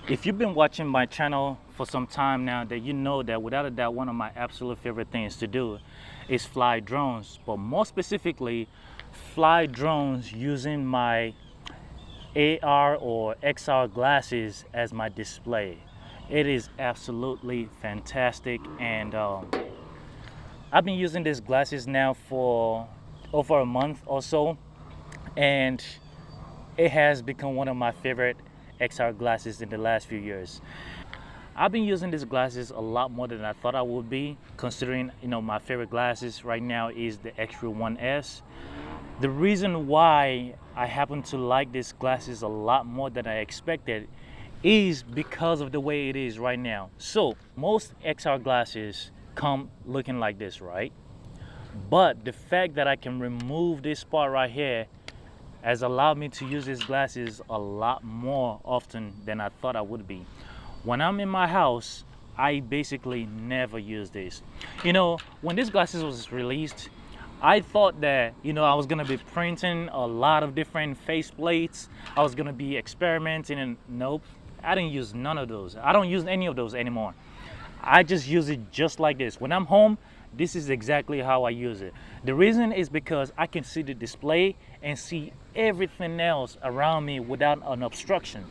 If you've been watching my channel for some time now, that you know that without a doubt one of my absolute favorite things to do is fly drones, but more specifically fly drones using my AR or XR glasses as my display. It is absolutely fantastic, and I've been using these glasses now for over a month or so, and it has become one of my favorite XR glasses in the last few years. I've been using these glasses a lot more than I thought I would be, considering my favorite glasses right now is the XREAL xbx. The reason why I happen to like these glasses a lot more than I expected is because of the way it is right now. So most XR glasses come looking like this, right? But the fact that I can remove this part right here has allowed me to use these glasses a lot more often than I thought I would be. When I'm in my house, I basically never use this. When these glasses was released, I thought that I was gonna be printing a lot of different face plates. I was gonna be experimenting, and nope, I didn't use none of those. I don't use any of those anymore. I just use it just like this. When I'm home, this is exactly how I use it. The reason is because I can see the display and see everything else around me without an obstruction.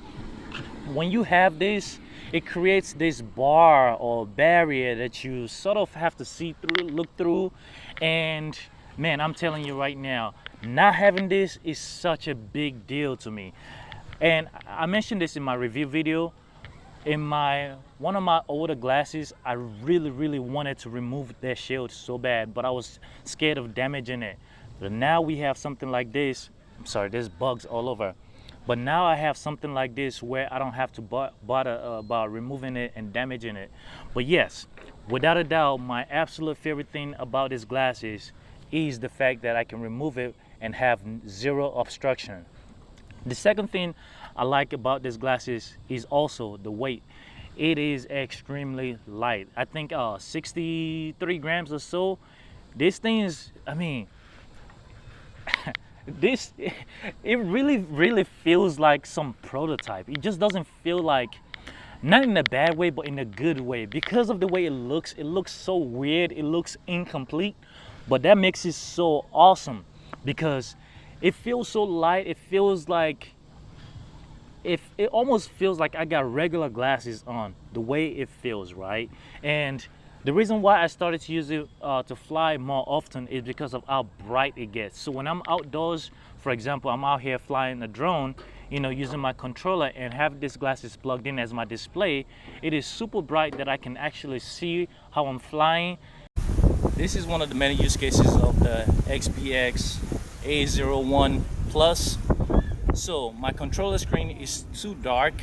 When you have this, it creates this bar or barrier that you sort of have to see through, look through, and man, I'm telling you right now, not having this is such a big deal to me. And I mentioned this in my review video. In one of my older glasses, I really wanted to remove that shield so bad, but I was scared of damaging it. But now we have something like this. I'm sorry, there's bugs all over. But now I have something like this where I don't have to bother about removing it and damaging it. But yes, without a doubt, my absolute favorite thing about these glasses is the fact that I can remove it and have zero obstruction. The second thing I like about these glasses is also the weight. It is extremely light. I think 63 grams or so. This thing is, it really feels like some prototype. It just doesn't feel like, not in a bad way, but in a good way. Because of the way it looks so weird, it looks incomplete, but that makes it so awesome because it feels so light. It feels like, it almost feels like I got regular glasses on, the way it feels, right? And the reason why I started to use it to fly more often is because of how bright it gets. So when I'm outdoors, for example, I'm out here flying a drone, using my controller and have these glasses plugged in as my display, it is super bright that I can actually see how I'm flying. This is one of the many use cases of the XBX A01 Plus. So my controller screen is too dark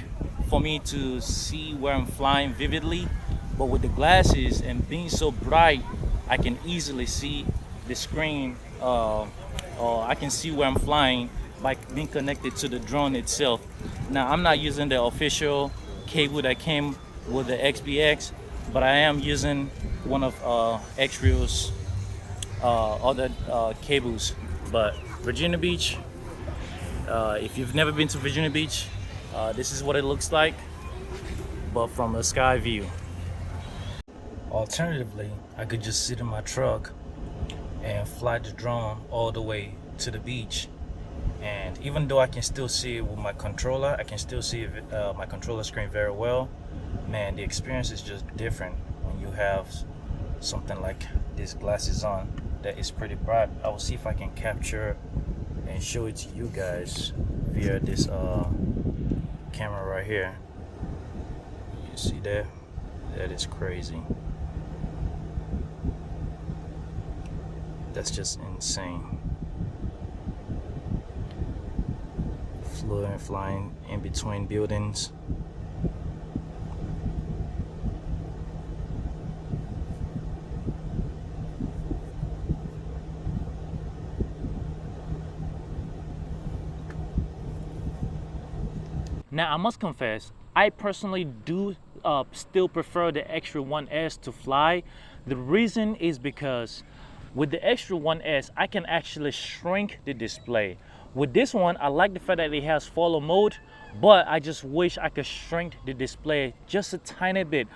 for me to see where I'm flying vividly, but with the glasses and being so bright, I can easily see the screen, or I can see where I'm flying by being connected to the drone itself. Now I'm not using the official cable that came with the XBX, but I am using one of XREAL's other cables. But Virginia Beach, if you've never been to Virginia Beach, this is what it looks like, but from a sky view. Alternatively, I could just sit in my truck and fly the drone all the way to the beach. And even though I can still see it with my controller, I can still see my controller screen very well. Man, the experience is just different when you have something like these glasses on that is pretty bright. I will see if I can capture and show it to you guys via this camera right here. You see there? That is crazy. That's just insane. Flying in between buildings. Now I must confess, I personally do still prefer the XREAL xbx to fly. The reason is because with the XREAL xbx I can actually shrink the display. With this one, I like the fact that it has follow mode, but I just wish I could shrink the display just a tiny bit.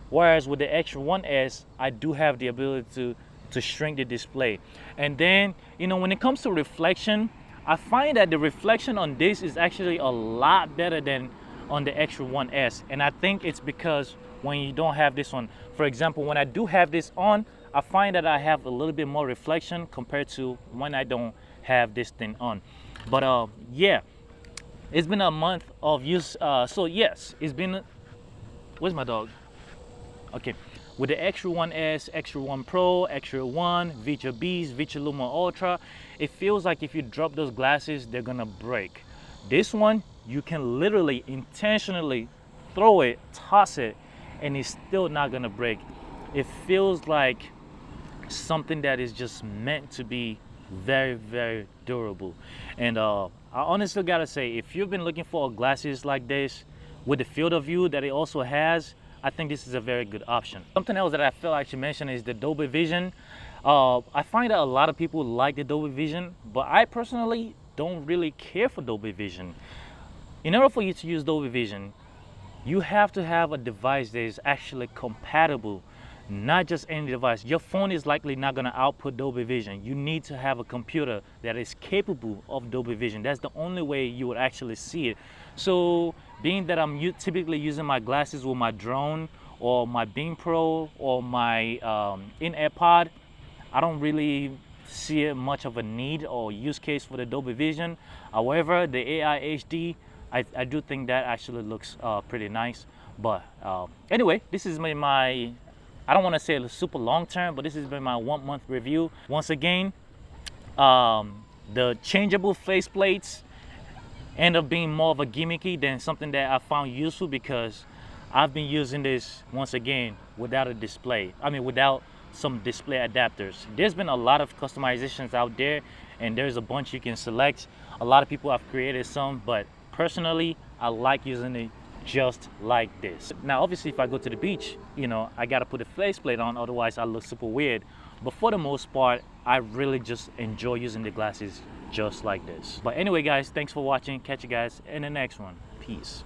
Whereas with the X1S, I do have the ability to shrink the display. And then, you know, when it comes to reflection, I find that the reflection on this is actually a lot better than on the X1S. And I think it's because when you don't have this on, for example, when I do have this on, I find that I have a little bit more reflection compared to when I don't have this thing on. But yeah, it's been a month of use. So yes, it's been, where's my dog? Okay, with the X1S, X1 Pro, X1, Vitra Beast, Vitra Luma Ultra, it feels like if you drop those glasses, they're gonna break. This one, you can literally intentionally throw it, toss it, and it's still not gonna break. It feels like something that is just meant to be very, very durable. And I honestly gotta say, if you've been looking for glasses like this with the field of view that it also has, I think this is a very good option. Something else that I feel I should mention is the Dolby Vision. I find that a lot of people like the Dolby Vision, but I personally don't really care for Dolby Vision. In order for you to use Dolby Vision, you have to have a device that is actually compatible, not just any device. Your phone is likely not going to output Dolby Vision. You need to have a computer that is capable of Dolby Vision. That's the only way you would actually see it. So being that I'm typically using my glasses with my drone or my Beam Pro or my in-ear pod, I don't really see it much of a need or use case for the Dolby Vision. However, the AI HD, I do think that actually looks pretty nice. But anyway, this is my I don't want to say it's super long term, but this has been my 1 month review. Once again, the changeable faceplates end up being more of a gimmicky than something that I found useful, because I've been using this once again without a display. I mean, without some display adapters. There's been a lot of customizations out there, and there's a bunch you can select. A lot of people have created some, but personally, I like using it just like this. Now, obviously, if I go to the beach, you know, I gotta put a faceplate on, otherwise I look super weird. But for the most part, I really just enjoy using the glasses just like this. But anyway, guys, thanks for watching. Catch you guys in the next one. Peace.